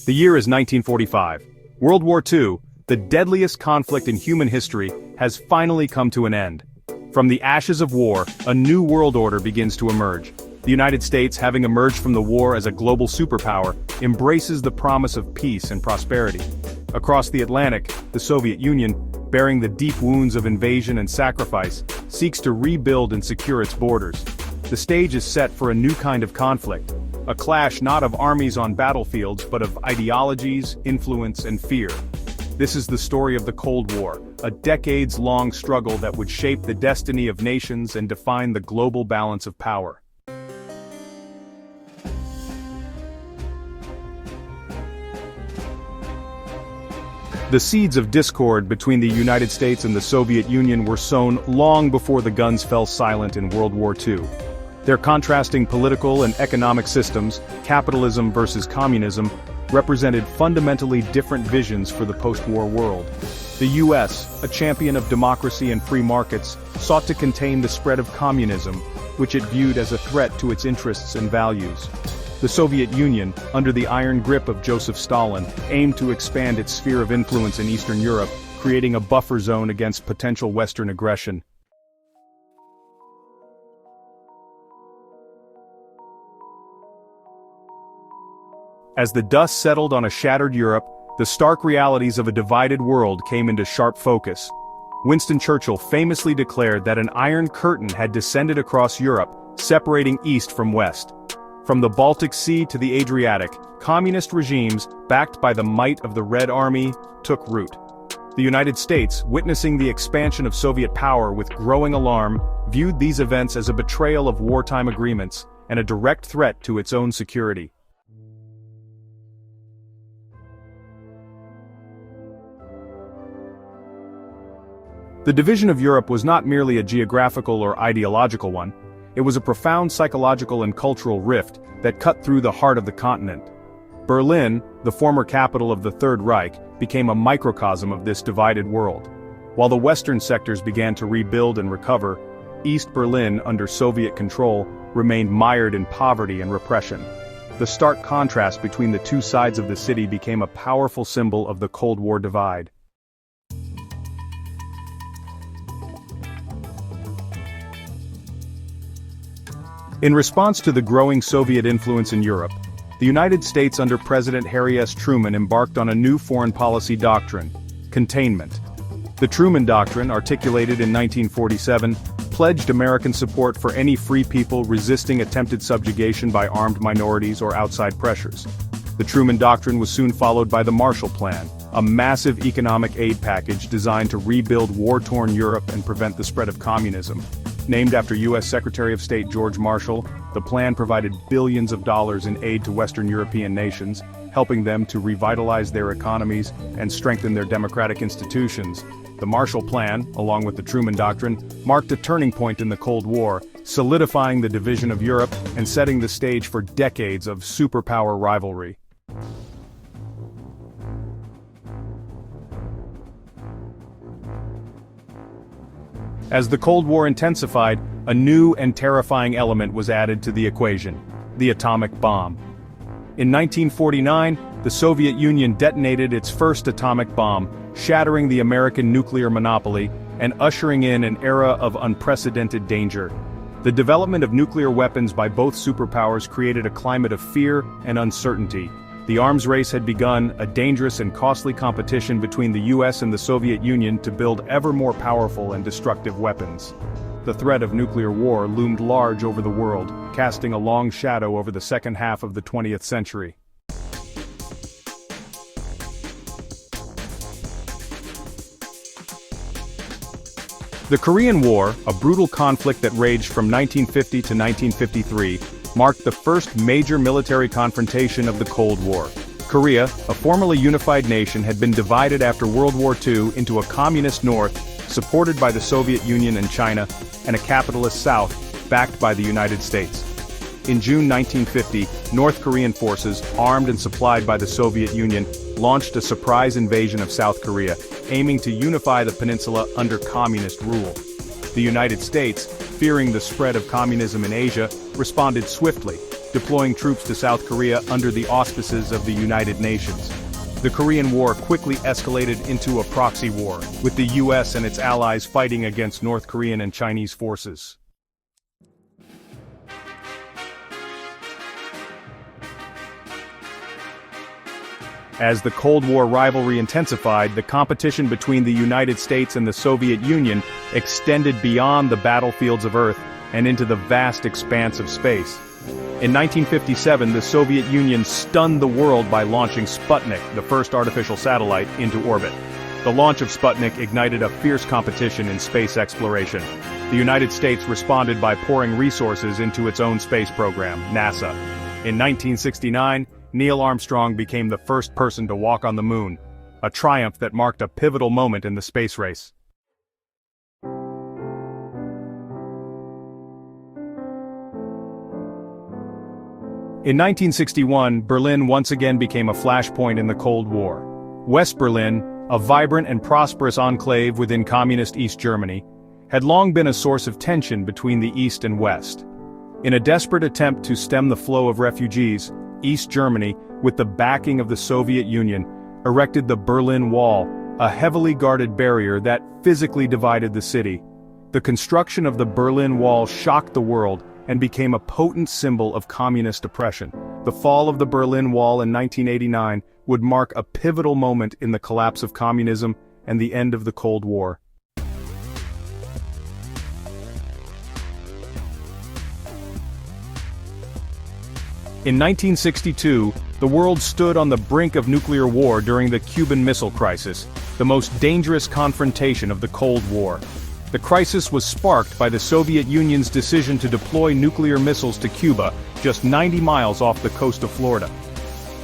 The year is 1945. World War II, the deadliest conflict in human history, has finally come to an end. From the ashes of war, a new world order begins to emerge. The United States, having emerged from the war as a global superpower, embraces the promise of peace and prosperity. Across the Atlantic, the Soviet Union, bearing the deep wounds of invasion and sacrifice, seeks to rebuild and secure its borders. The stage is set for a new kind of conflict, a clash not of armies on battlefields but of ideologies, influence, and fear. This is the story of the Cold War, a decades-long struggle that would shape the destiny of nations and define the global balance of power. The seeds of discord between the United States and the Soviet Union were sown long before the guns fell silent in World War II. Their contrasting political and economic systems, capitalism versus communism, represented fundamentally different visions for the post-war world. The US, a champion of democracy and free markets, sought to contain the spread of communism, which it viewed as a threat to its interests and values. The Soviet Union, under the iron grip of Joseph Stalin, aimed to expand its sphere of influence in Eastern Europe, creating a buffer zone against potential Western aggression. As the dust settled on a shattered Europe, the stark realities of a divided world came into sharp focus. Winston Churchill famously declared that an iron curtain had descended across Europe, separating East from West. From the Baltic Sea to the Adriatic, communist regimes, backed by the might of the Red Army, took root. The United States, witnessing the expansion of Soviet power with growing alarm, viewed these events as a betrayal of wartime agreements and a direct threat to its own security. The division of Europe was not merely a geographical or ideological one. It was a profound psychological and cultural rift that cut through the heart of the continent. Berlin, the former capital of the Third Reich, became a microcosm of this divided world. While the western sectors began to rebuild and recover, East Berlin, under Soviet control, remained mired in poverty and repression. The stark contrast between the two sides of the city became a powerful symbol of the Cold War divide. In response to the growing Soviet influence in Europe, the United States under President Harry S. Truman embarked on a new foreign policy doctrine: containment. The Truman Doctrine, articulated in 1947, pledged American support for any free people resisting attempted subjugation by armed minorities or outside pressures. The Truman Doctrine was soon followed by the Marshall Plan, a massive economic aid package designed to rebuild war-torn Europe and prevent the spread of communism. Named after U.S. Secretary of State George Marshall, the plan provided billions of dollars in aid to Western European nations, helping them to revitalize their economies and strengthen their democratic institutions. The Marshall Plan, along with the Truman Doctrine, marked a turning point in the Cold War, solidifying the division of Europe and setting the stage for decades of superpower rivalry. As the Cold War intensified, a new and terrifying element was added to the equation: the atomic bomb. In 1949, the Soviet Union detonated its first atomic bomb, shattering the American nuclear monopoly and ushering in an era of unprecedented danger. The development of nuclear weapons by both superpowers created a climate of fear and uncertainty. The arms race had begun, a dangerous and costly competition between the US and the Soviet Union to build ever more powerful and destructive weapons. The threat of nuclear war loomed large over the world, casting a long shadow over the second half of the 20th century. The Korean War, a brutal conflict that raged from 1950 to 1953, marked the first major military confrontation of the Cold War. Korea, a formerly unified nation, had been divided after World War II into a communist North, supported by the Soviet Union and China, and a capitalist South, backed by the United States. In June 1950, North Korean forces, armed and supplied by the Soviet Union, launched a surprise invasion of South Korea, aiming to unify the peninsula under communist rule. The United States, fearing the spread of communism in Asia, responded swiftly. deploying troops to South Korea under the auspices of the United Nations. The Korean War quickly escalated into a proxy war, with the US and its allies fighting against North Korean and Chinese forces. As the Cold War rivalry intensified, the competition between the United States and the Soviet Union extended beyond the battlefields of Earth and into the vast expanse of space. In 1957, the Soviet Union stunned the world by launching Sputnik, the first artificial satellite, into orbit. The launch of Sputnik ignited a fierce competition in space exploration. The United States responded by pouring resources into its own space program, NASA. In 1969, Neil Armstrong became the first person to walk on the moon, a triumph that marked a pivotal moment in the space race. In 1961, Berlin once again became a flashpoint in the Cold War. West Berlin, a vibrant and prosperous enclave within communist East Germany, had long been a source of tension between the East and West. In a desperate attempt to stem the flow of refugees, East Germany, with the backing of the Soviet Union, erected the Berlin Wall, a heavily guarded barrier that physically divided the city. The construction of the Berlin Wall shocked the world and became a potent symbol of communist oppression. The fall of the Berlin Wall in 1989 would mark a pivotal moment in the collapse of communism and the end of the Cold War. In 1962, the world stood on the brink of nuclear war during the Cuban Missile Crisis, the most dangerous confrontation of the Cold War. The crisis was sparked by the Soviet Union's decision to deploy nuclear missiles to Cuba, just 90 miles off the coast of Florida.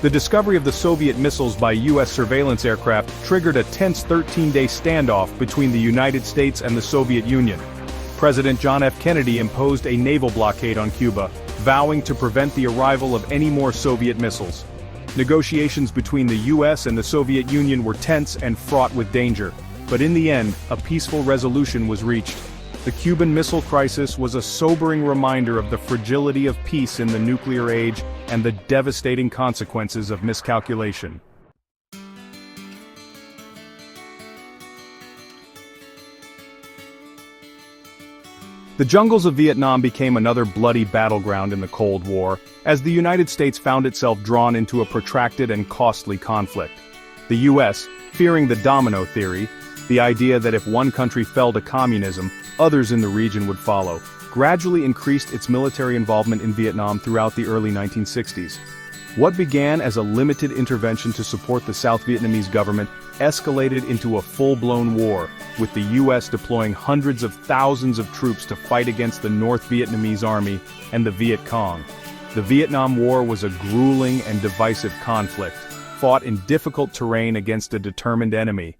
The discovery of the Soviet missiles by U.S. surveillance aircraft triggered a tense 13-day standoff between the United States and the Soviet Union. President John F. Kennedy imposed a naval blockade on Cuba, vowing to prevent the arrival of any more Soviet missiles. Negotiations between the U.S. and the Soviet Union were tense and fraught with danger, but in the end, a peaceful resolution was reached. The Cuban Missile Crisis was a sobering reminder of the fragility of peace in the nuclear age and the devastating consequences of miscalculation. The jungles of Vietnam became another bloody battleground in the Cold War, as the United States found itself drawn into a protracted and costly conflict. The U.S., fearing the domino theory, the idea that if one country fell to communism, others in the region would follow, gradually increased its military involvement in Vietnam throughout the early 1960s. What began as a limited intervention to support the South Vietnamese government escalated into a full-blown war, with the U.S. deploying hundreds of thousands of troops to fight against the North Vietnamese Army and the Viet Cong. The Vietnam War was a grueling and divisive conflict, fought in difficult terrain against a determined enemy.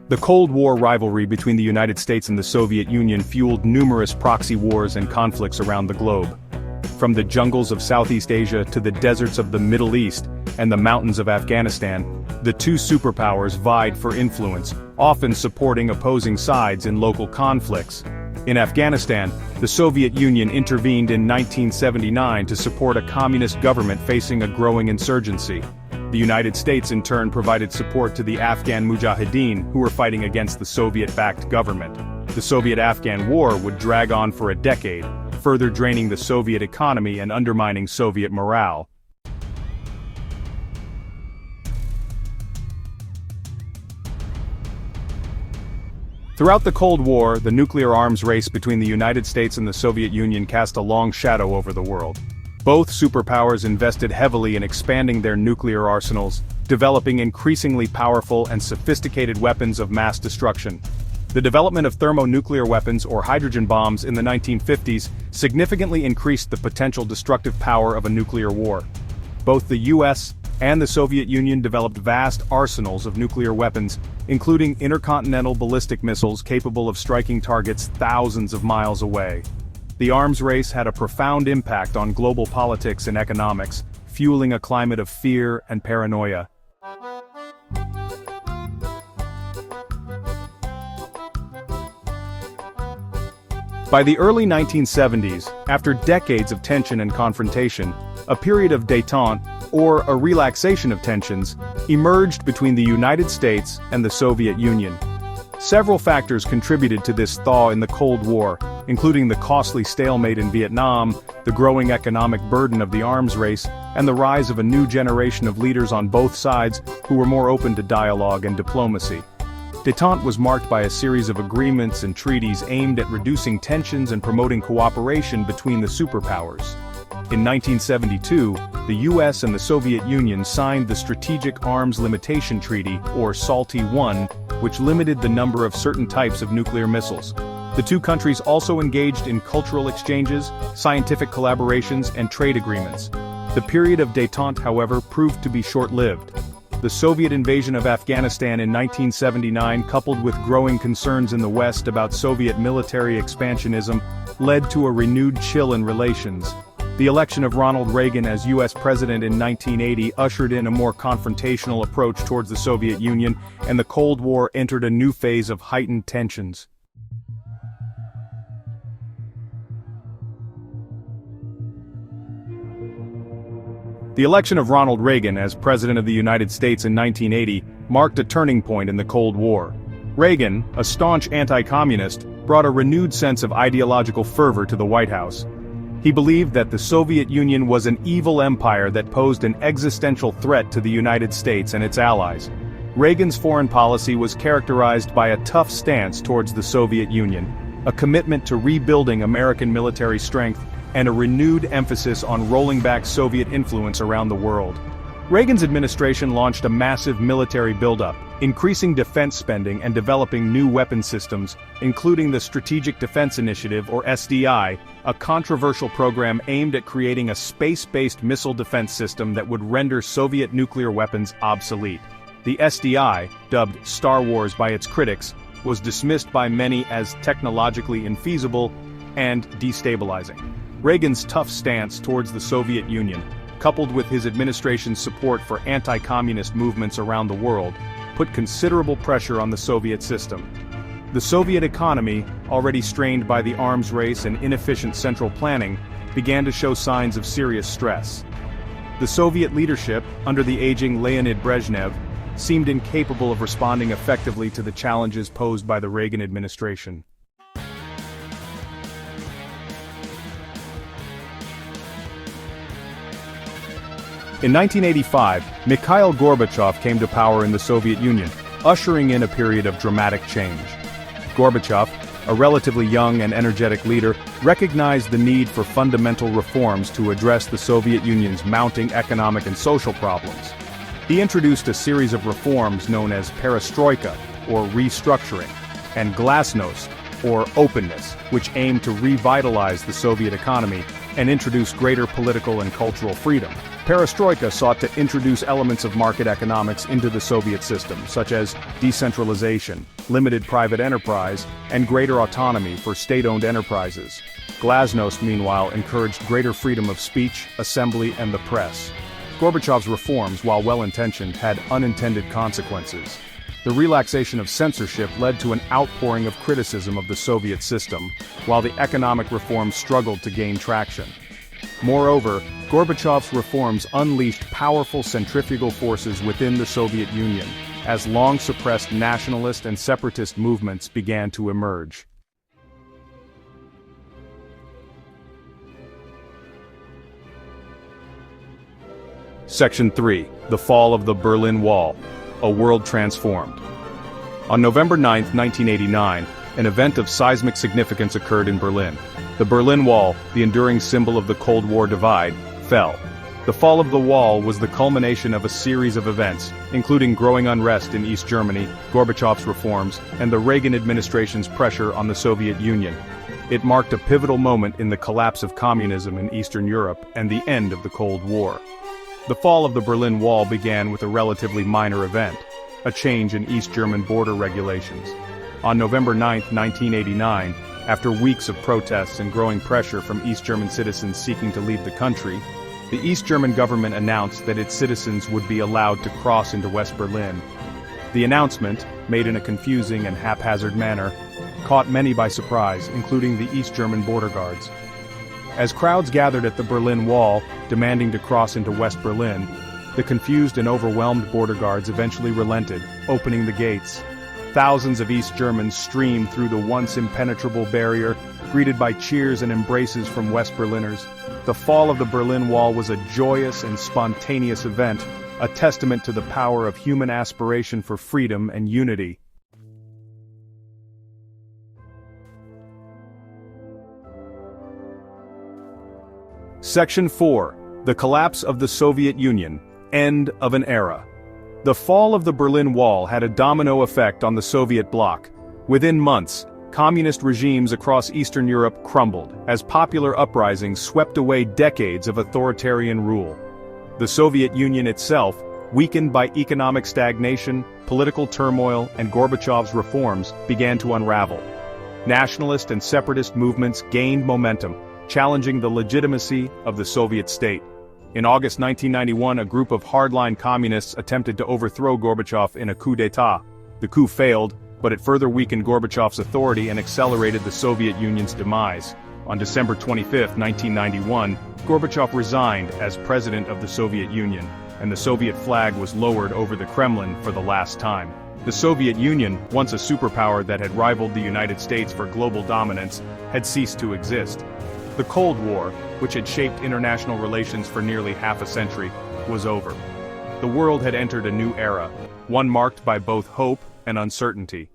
The Cold War rivalry between the United States and the Soviet Union fueled numerous proxy wars and conflicts around the globe. From the jungles of Southeast Asia to the deserts of the Middle East and the mountains of Afghanistan, the two superpowers vied for influence, often supporting opposing sides in local conflicts. In Afghanistan, the Soviet Union intervened in 1979 to support a communist government facing a growing insurgency. The United States in turn provided support to the Afghan Mujahideen, who were fighting against the Soviet-backed government. The Soviet-Afghan War would drag on for a decade, further draining the Soviet economy and undermining Soviet morale. Throughout the Cold War, the nuclear arms race between the United States and the Soviet Union cast a long shadow over the world. Both superpowers invested heavily in expanding their nuclear arsenals, developing increasingly powerful and sophisticated weapons of mass destruction. The development of thermonuclear weapons or hydrogen bombs in the 1950s significantly increased the potential destructive power of a nuclear war. Both the US and the Soviet Union developed vast arsenals of nuclear weapons, including intercontinental ballistic missiles capable of striking targets thousands of miles away. The arms race had a profound impact on global politics and economics, fueling a climate of fear and paranoia. By the early 1970s, after decades of tension and confrontation, a period of détente, or a relaxation of tensions, emerged between the United States and the Soviet Union. Several factors contributed to this thaw in the Cold War, including the costly stalemate in Vietnam, the growing economic burden of the arms race, and the rise of a new generation of leaders on both sides who were more open to dialogue and diplomacy. Détente was marked by a series of agreements and treaties aimed at reducing tensions and promoting cooperation between the superpowers. In 1972, the US and the Soviet Union signed the Strategic Arms Limitation Treaty, or SALT I, which limited the number of certain types of nuclear missiles. The two countries also engaged in cultural exchanges, scientific collaborations, and trade agreements. The period of détente, however, proved to be short-lived. The Soviet invasion of Afghanistan in 1979, coupled with growing concerns in the West about Soviet military expansionism, led to a renewed chill in relations. The election of Ronald Reagan as U.S. President in 1980 ushered in a more confrontational approach towards the Soviet Union, and the Cold War entered a new phase of heightened tensions. The election of Ronald Reagan as President of the United States in 1980 marked a turning point in the Cold War. Reagan, a staunch anti-communist, brought a renewed sense of ideological fervor to the White House. He believed that the Soviet Union was an evil empire that posed an existential threat to the United States and its allies. Reagan's foreign policy was characterized by a tough stance towards the Soviet Union, a commitment to rebuilding American military strength, and a renewed emphasis on rolling back Soviet influence around the world. Reagan's administration launched a massive military buildup, increasing defense spending and developing new weapon systems, including the Strategic Defense Initiative, or SDI, a controversial program aimed at creating a space-based missile defense system that would render Soviet nuclear weapons obsolete. The SDI, dubbed Star Wars by its critics, was dismissed by many as technologically infeasible and destabilizing. Reagan's tough stance towards the Soviet Union, coupled with his administration's support for anti-communist movements around the world, put considerable pressure on the Soviet system. The Soviet economy, already strained by the arms race and inefficient central planning, began to show signs of serious stress. The Soviet leadership, under the aging Leonid Brezhnev, seemed incapable of responding effectively to the challenges posed by the Reagan administration. In 1985, Mikhail Gorbachev came to power in the Soviet Union, ushering in a period of dramatic change. Gorbachev, a relatively young and energetic leader, recognized the need for fundamental reforms to address the Soviet Union's mounting economic and social problems. He introduced a series of reforms known as perestroika, or restructuring, and glasnost, or openness, which aimed to revitalize the Soviet economy and introduce greater political and cultural freedom. Perestroika sought to introduce elements of market economics into the Soviet system, such as decentralization, limited private enterprise, and greater autonomy for state-owned enterprises. Glasnost, meanwhile, encouraged greater freedom of speech, assembly, and the press. Gorbachev's reforms, while well-intentioned, had unintended consequences. The relaxation of censorship led to an outpouring of criticism of the Soviet system, while the economic reforms struggled to gain traction. Moreover, Gorbachev's reforms unleashed powerful centrifugal forces within the Soviet Union, as long-suppressed nationalist and separatist movements began to emerge. Section 3. The Fall of the Berlin Wall. A World Transformed. On November 9, 1989, an event of seismic significance occurred in Berlin. The Berlin Wall, the enduring symbol of the Cold War divide, fell. The fall of the wall was the culmination of a series of events, including growing unrest in East Germany, Gorbachev's reforms, and the Reagan administration's pressure on the Soviet Union. It marked a pivotal moment in the collapse of communism in Eastern Europe and the end of the Cold War. The fall of the Berlin Wall began with a relatively minor event, a change in East German border regulations. On November 9, 1989, after weeks of protests and growing pressure from East German citizens seeking to leave the country, the East German government announced that its citizens would be allowed to cross into West Berlin. The announcement, made in a confusing and haphazard manner, caught many by surprise, including the East German border guards. As crowds gathered at the Berlin Wall, demanding to cross into West Berlin, the confused and overwhelmed border guards eventually relented, opening the gates. Thousands of East Germans streamed through the once impenetrable barrier, greeted by cheers and embraces from West Berliners. The fall of the Berlin Wall was a joyous and spontaneous event, a testament to the power of human aspiration for freedom and unity. Section 4. The Collapse of the Soviet Union. End of an era. The fall of the Berlin Wall had a domino effect on the Soviet bloc. Within months, communist regimes across Eastern Europe crumbled, as popular uprisings swept away decades of authoritarian rule. The Soviet Union itself, weakened by economic stagnation, political turmoil, and Gorbachev's reforms, began to unravel. Nationalist and separatist movements gained momentum, challenging the legitimacy of the Soviet state. In August 1991, a group of hardline communists attempted to overthrow Gorbachev in a coup d'état. The coup failed, but it further weakened Gorbachev's authority and accelerated the Soviet Union's demise. On December 25, 1991, Gorbachev resigned as president of the Soviet Union, and the Soviet flag was lowered over the Kremlin for the last time. The Soviet Union, once a superpower that had rivaled the United States for global dominance, had ceased to exist. The Cold War, which had shaped international relations for nearly half a century, was over. The world had entered a new era, one marked by both hope and uncertainty.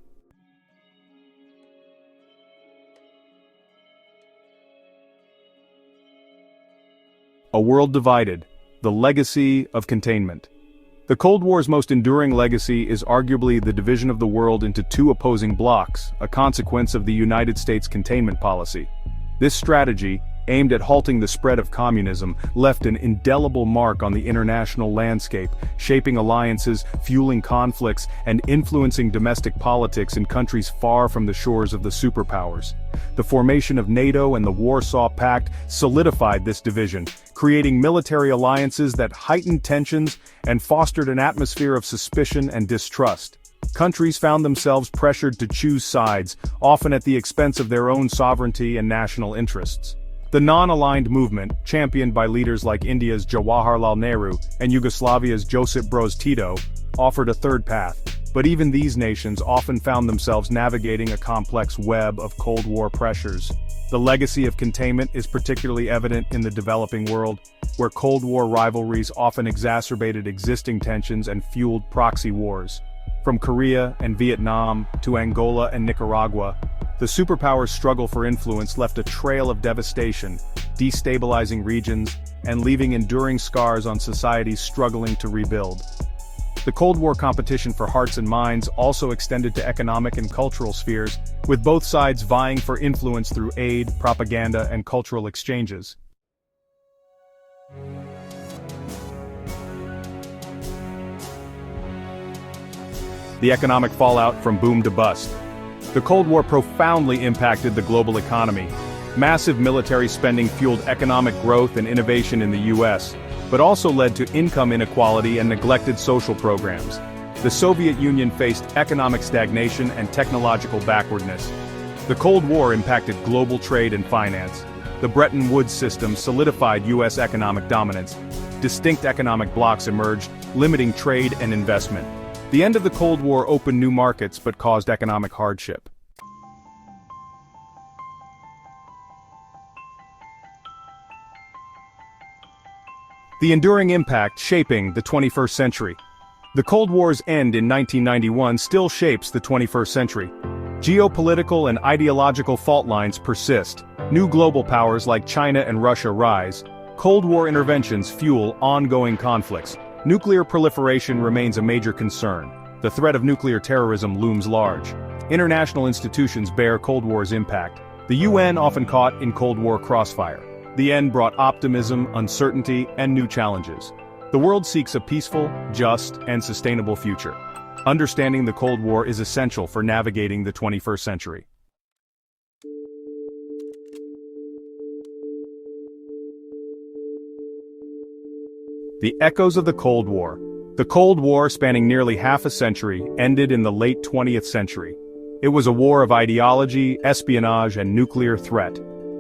A world divided, the legacy of containment. The Cold War's most enduring legacy is arguably the division of the world into two opposing blocs, a consequence of the United States containment policy. This strategy, aimed at halting the spread of communism, left an indelible mark on the international landscape, shaping alliances, fueling conflicts, and influencing domestic politics in countries far from the shores of the superpowers. The formation of NATO and the Warsaw Pact solidified this division, creating military alliances that heightened tensions and fostered an atmosphere of suspicion and distrust. Countries found themselves pressured to choose sides, often at the expense of their own sovereignty and national interests. The non-aligned movement, championed by leaders like India's Jawaharlal Nehru and Yugoslavia's Josip Broz Tito, offered a third path, but even these nations often found themselves navigating a complex web of Cold War pressures. The legacy of containment is particularly evident in the developing world, where Cold War rivalries often exacerbated existing tensions and fueled proxy wars. From Korea and Vietnam to Angola and Nicaragua, the superpowers' struggle for influence left a trail of devastation, destabilizing regions and leaving enduring scars on societies struggling to rebuild. The Cold War competition for hearts and minds also extended to economic and cultural spheres, with both sides vying for influence through aid, propaganda, and cultural exchanges. The economic fallout from boom to bust. The Cold War profoundly impacted the global economy. Massive military spending fueled economic growth and innovation in the US, but also led to income inequality and neglected social programs. The Soviet Union faced economic stagnation and technological backwardness. The Cold War impacted global trade and finance. The Bretton Woods system solidified US economic dominance. Distinct economic blocs emerged, limiting trade and investment. The end of the Cold War opened new markets but caused economic hardship. The enduring impact shaping the 21st century. The Cold War's end in 1991 still shapes the 21st century. Geopolitical and ideological fault lines persist. New global powers like China and Russia rise. Cold War interventions fuel ongoing conflicts. Nuclear proliferation remains a major concern. The threat of nuclear terrorism looms large. International institutions bear Cold War's impact. The UN often caught in Cold War crossfire. The end brought optimism, uncertainty, and new challenges. The world seeks a peaceful, just, and sustainable future. Understanding the Cold War is essential for navigating the 21st century. The echoes of the Cold War. The Cold War, spanning nearly half a century, ended in the late 20th century. It was a war of ideology, espionage, and nuclear threat.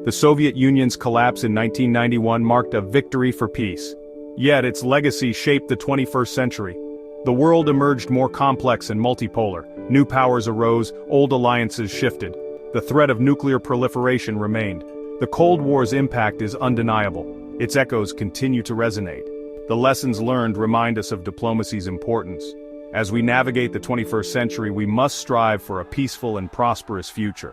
The Soviet Union's collapse in 1991 marked a victory for peace. Yet its legacy shaped the 21st century. The world emerged more complex and multipolar. New powers arose, old alliances shifted. The threat of nuclear proliferation remained. The Cold War's impact is undeniable. Its echoes continue to resonate. The lessons learned remind us of diplomacy's importance. As we navigate the 21st century, we must strive for a peaceful and prosperous future.